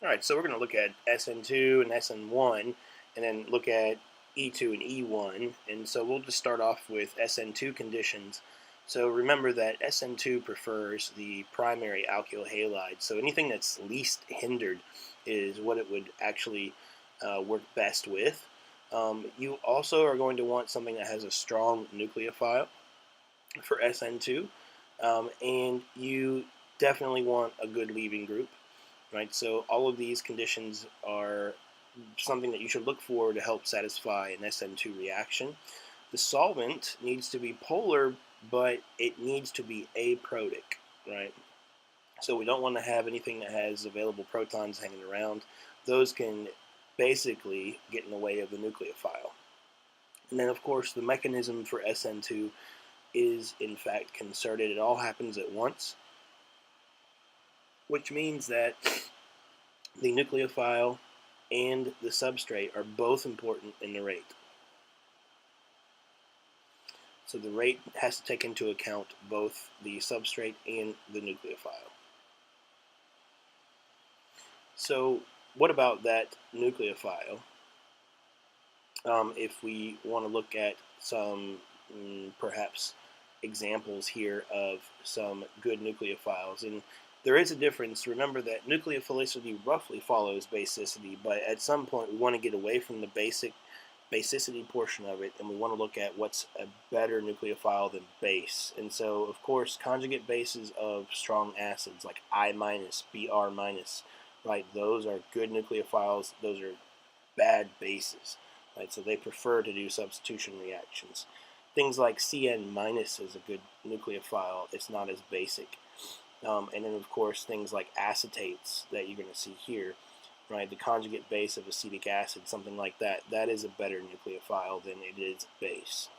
Alright, so we're going to look at SN2 and SN1 and then look at E2 and E1. And so we'll just start off with SN2 conditions. So remember that SN2 prefers the primary alkyl halide. So anything that's least hindered is what it would actually work best with. You also are going to want something that has a strong nucleophile for SN2. And you definitely want a good leaving group. Right, so all of these conditions are something that you should look for to help satisfy an SN2 reaction. The solvent needs to be polar, but it needs to be aprotic, right? So we don't want to have anything that has available protons hanging around. Those can basically get in the way of the nucleophile. And then, of course, the mechanism for SN2 is, in fact, concerted. It all happens at once, which means that the nucleophile and the substrate are both important in the rate. So the rate has to take into account both the substrate and the nucleophile. So what about that nucleophile? If we want to look at some perhaps examples here of some good nucleophiles, and there is a difference. Remember that nucleophilicity roughly follows basicity, but at some point we want to get away from the basicity portion of it, and we want to look at what's a better nucleophile than base. And so, of course, conjugate bases of strong acids like I minus, Br minus, right? Those are good nucleophiles. Those are bad bases, right? So they prefer to do substitution reactions. Things like Cn minus is a good nucleophile. It's not as basic. And then, of course, things like acetates that you're going to see here, right? The conjugate base of acetic acid, something like that, that is a better nucleophile than it is base.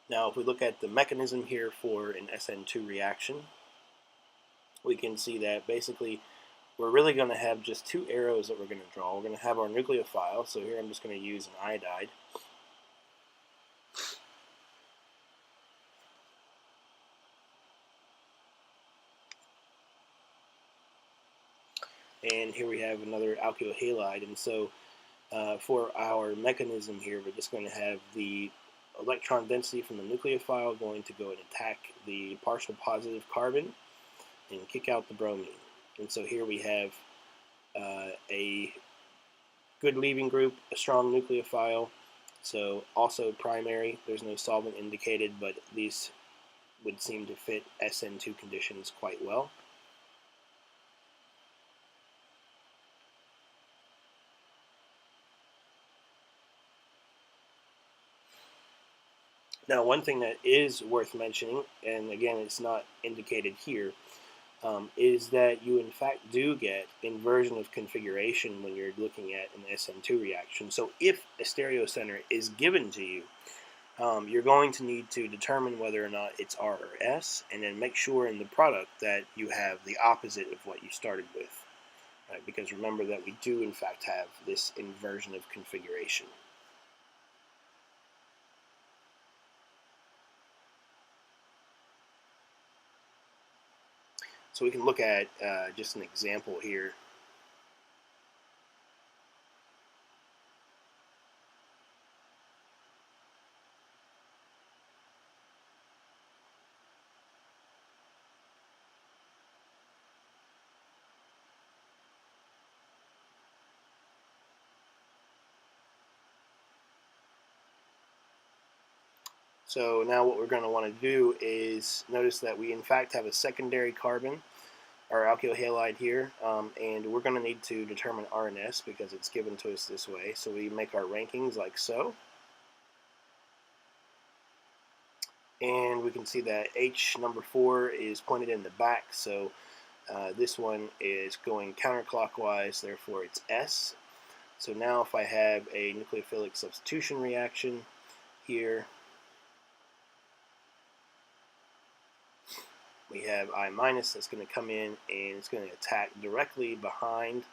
Now, if we look at the mechanism here for an SN2 reaction, we can see that basically we're really going to have just two arrows that we're going to draw. We're going to have our nucleophile, so here I'm just going to use an iodide. And here we have another alkyl halide. And so for our mechanism here, we're just going to have the electron density from the nucleophile going to go and attack the partial positive carbon and kick out the bromine. And so here we have a good leaving group, a strong nucleophile, so also primary. There's no solvent indicated, but these would seem to fit SN2 conditions quite well. Now, one thing that is worth mentioning, and again, it's not indicated here, is that you in fact do get inversion of configuration when you're looking at an SN2 reaction. So if a stereocenter is given to you, you're going to need to determine whether or not it's R or S, and then make sure in the product that you have the opposite of what you started with. Right? Because remember that we do in fact have this inversion of configuration. So we can look at just an example here. So now what we're going to want to do is notice that we in fact have a secondary carbon, our alkyl halide here, and we're going to need to determine R and S because it's given to us this way. So we make our rankings like so. And we can see that H number 4 is pointed in the back, so this one is going counterclockwise, therefore it's S. So now if I have a nucleophilic substitution reaction here, we have I minus that's going to come in and it's going to attack directly behind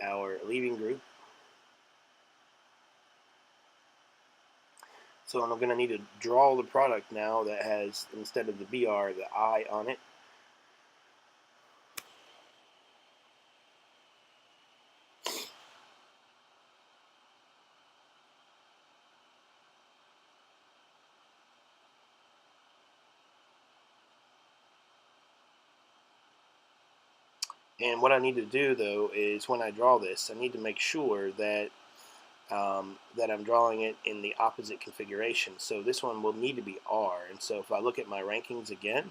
our leaving group. So I'm going to need to draw the product now that has, instead of the BR, the I on it. And what I need to do, though, is when I draw this, I need to make sure that that I'm drawing it in the opposite configuration. So this one will need to be R. And so if I look at my rankings again,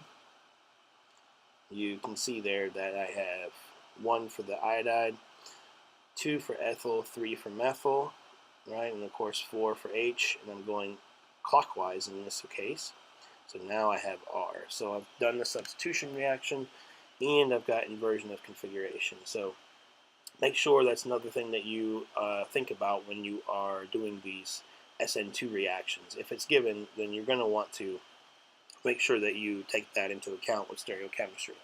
you can see there that I have 1 for the iodide, 2 for ethyl, 3 for methyl, right? And of course 4 for H, and I'm going clockwise in this case. So now I have R. So I've done the substitution reaction, and I've got inversion of configuration. So make sure that's another thing that you think about when you are doing these SN2 reactions. If it's given, then you're going to want to make sure that you take that into account with stereochemistry.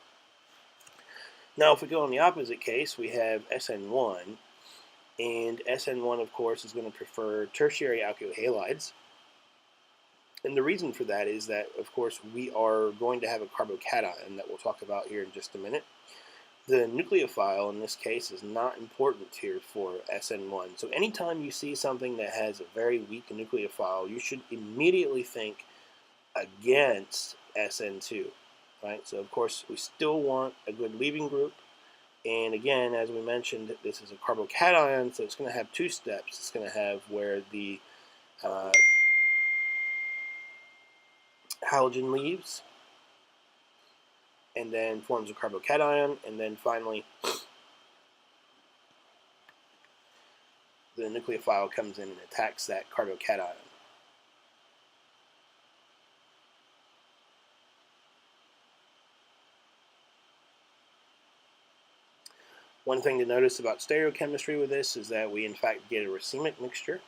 Now, if we go in the opposite case, we have SN1, and SN1, of course, is going to prefer tertiary alkyl halides. And the reason for that is that, of course, we are going to have a carbocation that we'll talk about here in just a minute. The nucleophile in this case is not important here for SN1. So anytime you see something that has a very weak nucleophile, you should immediately think against SN2. Right? So of course we still want a good leaving group. And again, as we mentioned, this is a carbocation, so it's going to have 2 steps. It's going to have where the halogen leaves, and then forms a carbocation, and then finally the nucleophile comes in and attacks that carbocation. One thing to notice about stereochemistry with this is that we in fact get a racemic mixture.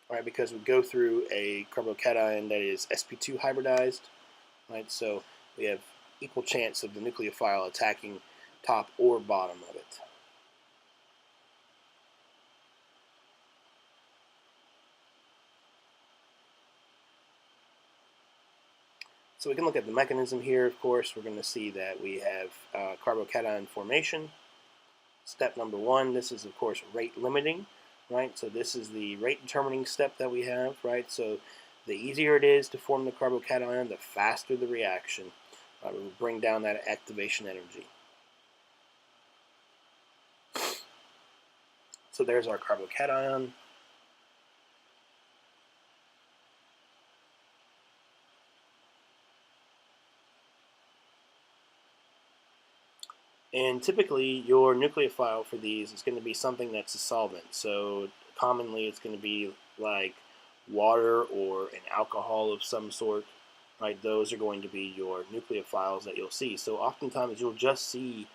Right, because we go through a carbocation that is sp2 hybridized, right? So we have equal chance of the nucleophile attacking top or bottom of it. So we can look at the mechanism here. Of course, we're going to see that we have carbocation formation. Step number 1, this is of course rate limiting. Right, so this is the rate determining step that we have, right? So the easier it is to form the carbocation, the faster the reaction. It will bring down that activation energy. So there's our carbocation. And typically your nucleophile for these is going to be something that's a solvent. So commonly it's going to be like water or an alcohol of some sort, right? Those are going to be your nucleophiles that you'll see. So oftentimes you'll just see,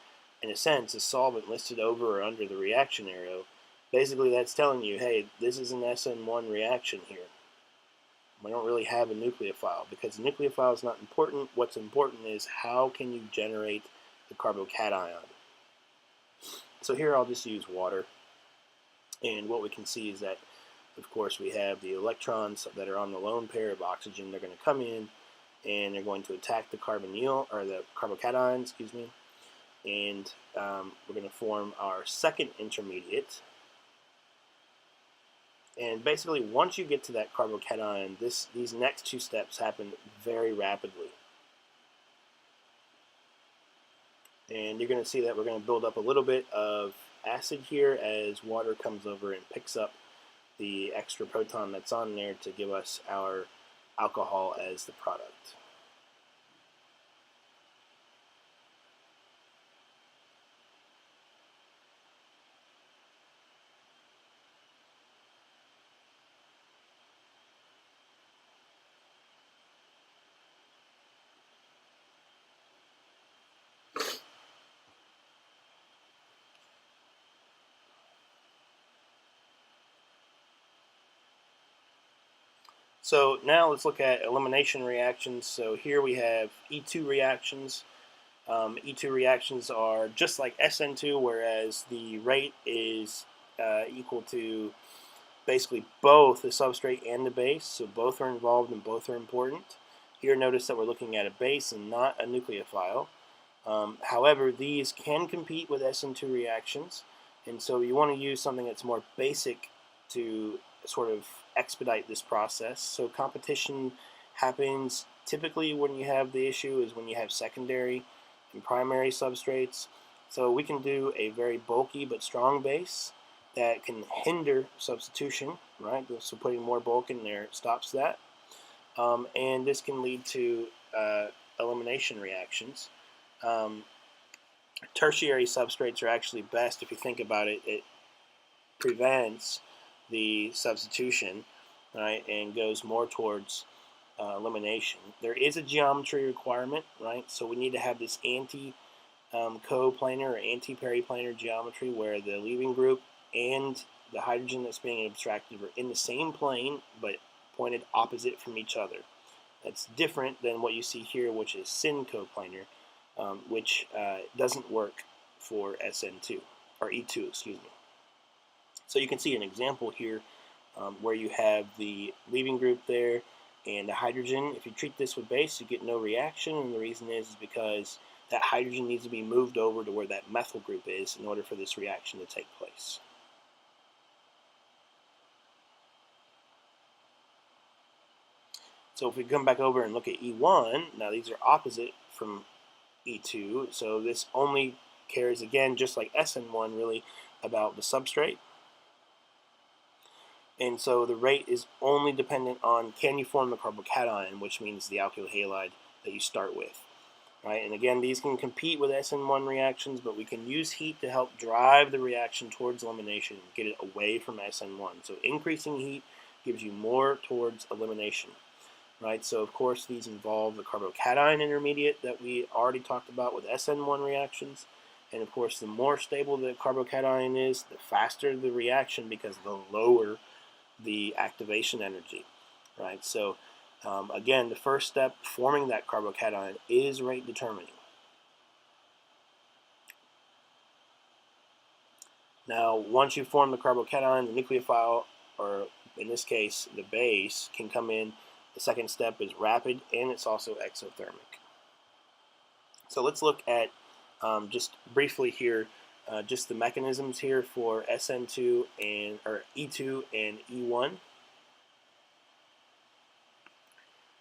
in a sense, a solvent listed over or under the reaction arrow. Basically that's telling you, hey, this is an SN1 reaction here. We don't really have a nucleophile because the nucleophile is not important. What's important is how can you generate the carbocation. So here I'll just use water, and what we can see is that of course we have the electrons that are on the lone pair of oxygen. They're going to come in and they're going to attack the carbonyl, or the carbocation, excuse me, and we're going to form our second intermediate. And basically once you get to that carbocation, these next 2 steps happen very rapidly. And you're going to see that we're going to build up a little bit of acid here as water comes over and picks up the extra proton that's on there to give us our alcohol as the product. So now let's look at elimination reactions. So here we have E2 reactions. E2 reactions are just like SN2, whereas the rate is equal to basically both the substrate and the base, so both are involved and both are important. Here notice that we're looking at a base and not a nucleophile. However, these can compete with SN2 reactions, and so you want to use something that's more basic to sort of expedite this process. So competition happens typically when you have the issue is when you have secondary and primary substrates. So we can do a very bulky but strong base that can hinder substitution, right? So putting more bulk in there stops that. And this can lead to elimination reactions. Tertiary substrates are actually best if you think about it. It prevents the substitution, right, and goes more towards elimination. There is a geometry requirement, right? So we need to have this anti-coplanar or anti-periplanar geometry where the leaving group and the hydrogen that's being abstracted are in the same plane but pointed opposite from each other. That's different than what you see here, which is syn-coplanar, which doesn't work for SN2 or E2, excuse me. So you can see an example here where you have the leaving group there and the hydrogen. If you treat this with base, you get no reaction, and the reason is because that hydrogen needs to be moved over to where that methyl group is in order for this reaction to take place. So if we come back over and look at E1, now these are opposite from E2, so this only cares, again, just like SN1, really, about the substrate. And so the rate is only dependent on can you form the carbocation, which means the alkyl halide that you start with. Right? And again, these can compete with SN1 reactions, but we can use heat to help drive the reaction towards elimination, get it away from SN1. So increasing heat gives you more towards elimination. Right? So of course these involve the carbocation intermediate that we already talked about with SN1 reactions. And of course the more stable the carbocation is, the faster the reaction because the lower the activation energy. Right? So again, the first step, forming that carbocation, is rate determining. Now, once you form the carbocation, the nucleophile, or in this case, the base, can come in. The second step is rapid, and it's also exothermic. So let's look at, just briefly here, just the mechanisms here for SN2 and, or E2 and E1.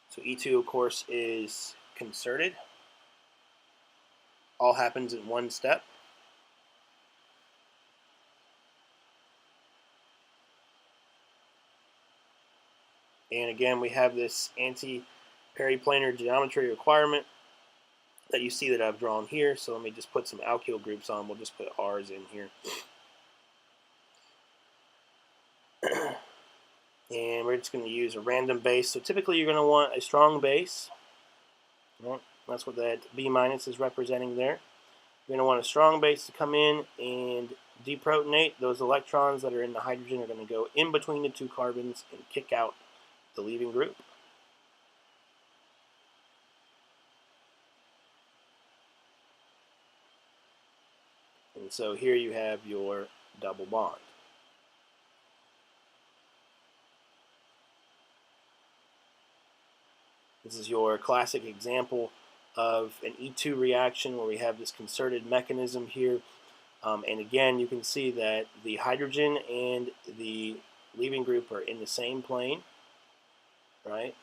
So E2, of course, is concerted. All happens in one step. And again, we have this anti-periplanar geometry requirement that you see that I've drawn here. So let me just put some alkyl groups on. We'll just put R's in here. And we're just going to use a random base. So typically you're going to want a strong base. Well, that's what that B minus is representing there. You're going to want a strong base to come in and deprotonate. Those electrons that are in the hydrogen are going to go in between the two carbons and kick out the leaving group. And so here you have your double bond. This is your classic example of an E2 reaction where we have this concerted mechanism here. And again, you can see that the hydrogen and the leaving group are in the same plane, right?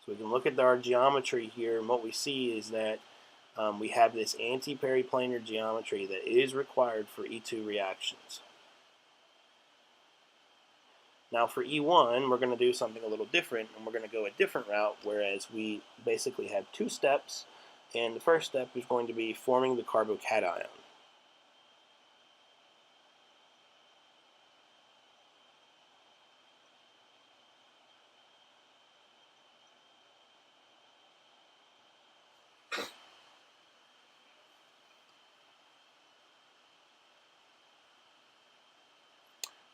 So we can look at our geometry here, and what we see is that we have this anti-periplanar geometry that is required for E2 reactions. Now for E1, we're going to do something a little different, and we're going to go a different route, whereas we basically have two steps, and the first step is going to be forming the carbocation.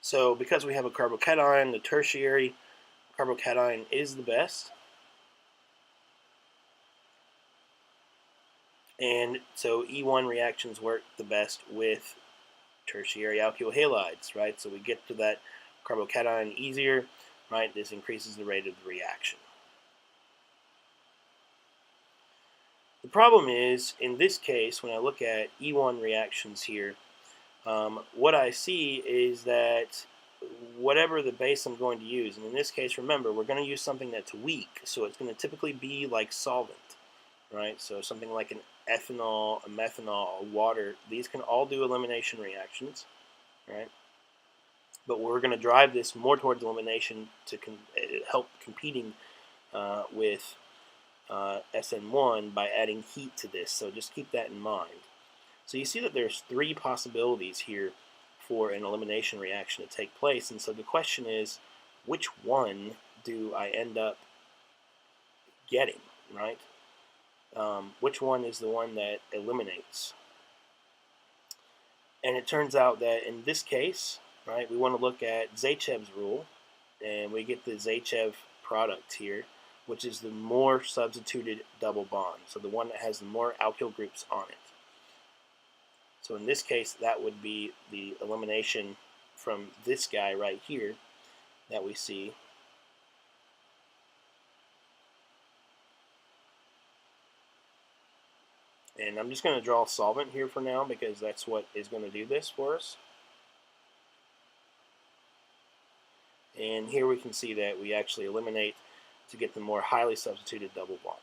So because we have a carbocation, the tertiary carbocation is the best. And so E1 reactions work the best with tertiary alkyl halides, right? So we get to that carbocation easier, right? This increases the rate of the reaction. The problem is, in this case, when I look at E1 reactions here, what I see is that whatever the base I'm going to use, and in this case, remember, we're going to use something that's weak, so it's going to typically be like solvent, right? So something like an ethanol, a methanol, a water, these can all do elimination reactions, right? But we're going to drive this more towards elimination to help competing with SN1 by adding heat to this, so just keep that in mind. So you see that there's three possibilities here for an elimination reaction to take place, and so the question is, which one do I end up getting, right? Which one is the one that eliminates? And it turns out that in this case, right, we want to look at Zachev's rule, and we get the Zachev product here, which is the more substituted double bond, so the one that has the more alkyl groups on it. So in this case, that would be the elimination from this guy right here that we see. And I'm just going to draw a solvent here for now because that's what is going to do this for us. And here we can see that we actually eliminate to get the more highly substituted double bond.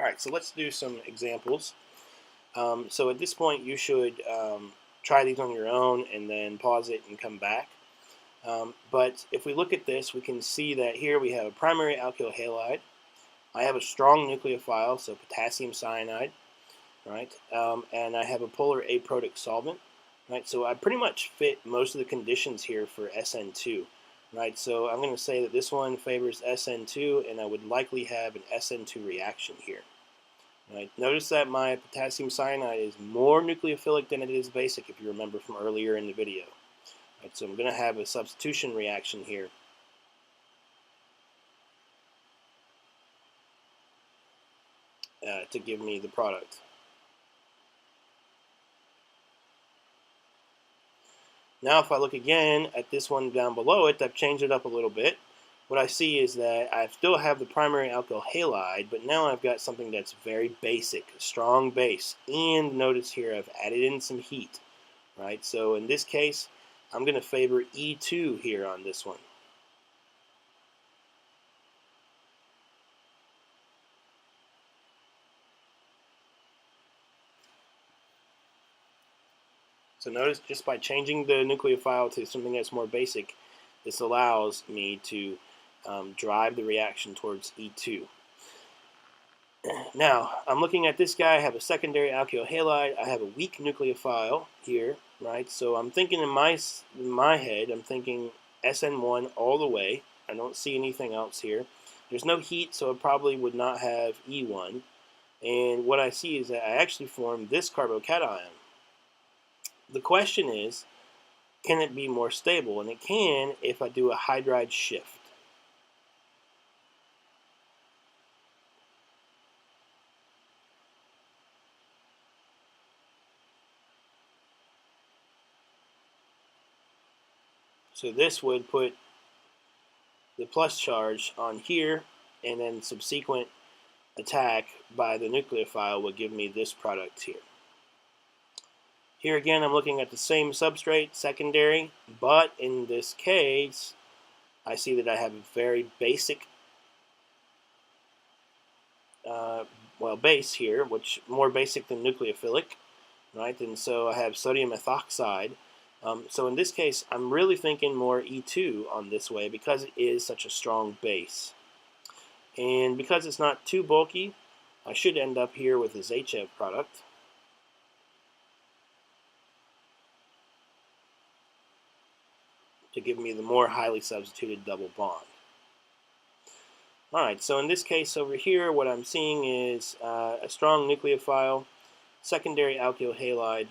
Alright, so let's do some examples. So at this point you should try these on your own and then pause it and come back. But if we look at this, we can see that here we have a primary alkyl halide. I have a strong nucleophile, so potassium cyanide, right? And I have a polar aprotic solvent, right? So I pretty much fit most of the conditions here for SN2, right? So I'm going to say that this one favors SN2, and I would likely have an SN2 reaction here. Right? Notice that my potassium cyanide is more nucleophilic than it is basic, if you remember from earlier in the video. Right, so I'm going to have a substitution reaction here. To give me the product. Now if I look again at this one down below it, I've changed it up a little bit. What I see is that I still have the primary alkyl halide, but now I've got something that's very basic, a strong base. And notice here I've added in some heat. Right? So in this case, I'm going to favor E2 here on this one. So notice just by changing the nucleophile to something that's more basic, this allows me to drive the reaction towards E2. Now, I'm looking at this guy. I have a secondary alkyl halide. I have a weak nucleophile here, right? So I'm thinking in my head, I'm thinking SN1 all the way. I don't see anything else here. There's no heat, so it probably would not have E1. And what I see is that I actually form this carbocation. The question is, can it be more stable? And it can if I do a hydride shift. So this would put the plus charge on here, and then subsequent attack by the nucleophile would give me this product here. Here again, I'm looking at the same substrate, secondary, but in this case, I see that I have a very basic base here, which more basic than nucleophilic, right? And so I have sodium ethoxide. So in this case, I'm really thinking more E2 on this way because it is such a strong base. And because it's not too bulky, I should end up here with a Zachev product. To give me the more highly substituted double bond. Alright, so in this case over here, what I'm seeing is a strong nucleophile secondary alkyl halide.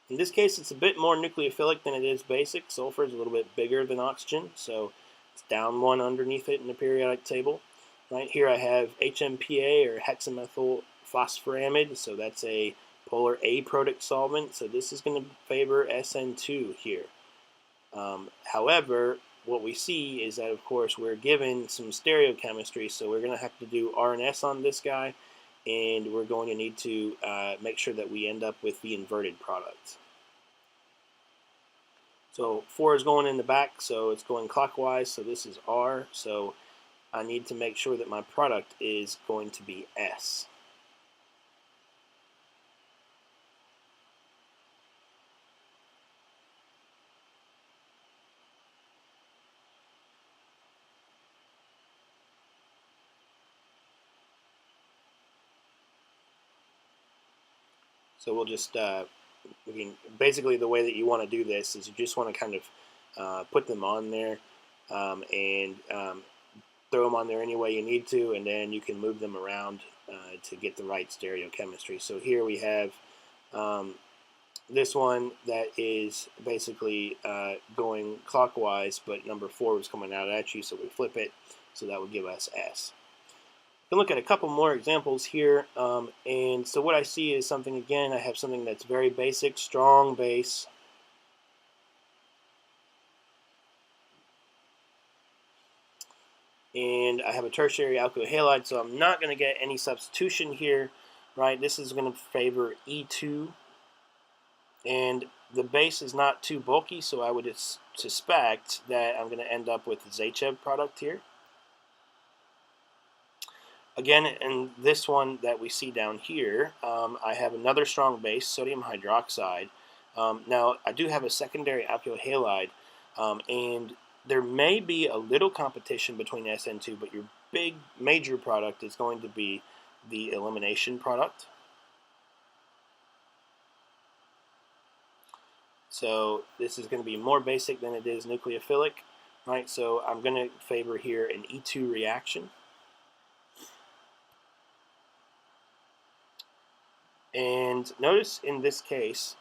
In this case, it's a bit more nucleophilic than it is basic. Sulfur is a little bit bigger than oxygen, so it's down one underneath it in the periodic table. Right here I have HMPA, or hexamethyl phosphoramide, so that's a polar A product solvent, so this is going to favor SN2 here. However, what we see is that, of course, we're given some stereochemistry, so we're going to have to do R and S on this guy, and we're going to need to make sure that we end up with the inverted product. So 4 is going in the back, so it's going clockwise, so this is R, so I need to make sure that my product is going to be S. So we'll just, basically the way that you want to do this is you just want to kind of put them on there and throw them on there any way you need to, and then you can move them around to get the right stereochemistry. So here we have this one that is basically going clockwise, but number 4 was coming out at you, so we flip it, so that would give us S. We can look at a couple more examples here, and so what I see is something, again, I have something that's very basic, strong base. And I have a tertiary alkyl halide, so I'm not going to get any substitution here, right? This is going to favor E2, and the base is not too bulky, so I would suspect that I'm going to end up with the Zachev product here. Again, in this one that we see down here, I have another strong base, sodium hydroxide. Now, I do have a secondary alkyl halide, and there may be a little competition between SN2, but your big major product is going to be the elimination product. So this is going to be more basic than it is nucleophilic, right? So I'm going to favor here an E2 reaction. And notice in this case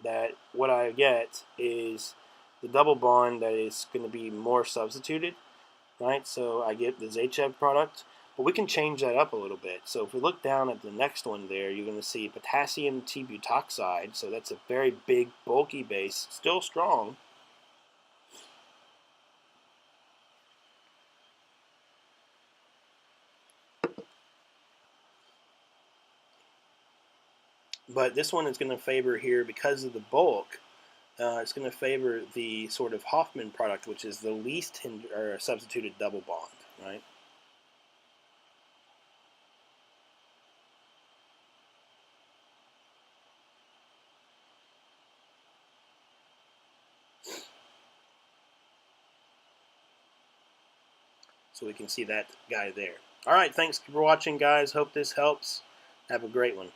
that what I get is the double bond that is going to be more substituted, right? So I get the Zachev product, but we can change that up a little bit. So if we look down at the next one there, you're going to see potassium T-butoxide, so that's a very big, bulky base, still strong. But this one is going to favor here, because of the bulk, it's going to favor the sort of Hoffman product, which is the least substituted double bond, right? So we can see that guy there. All right, thanks for watching, guys. Hope this helps. Have a great one.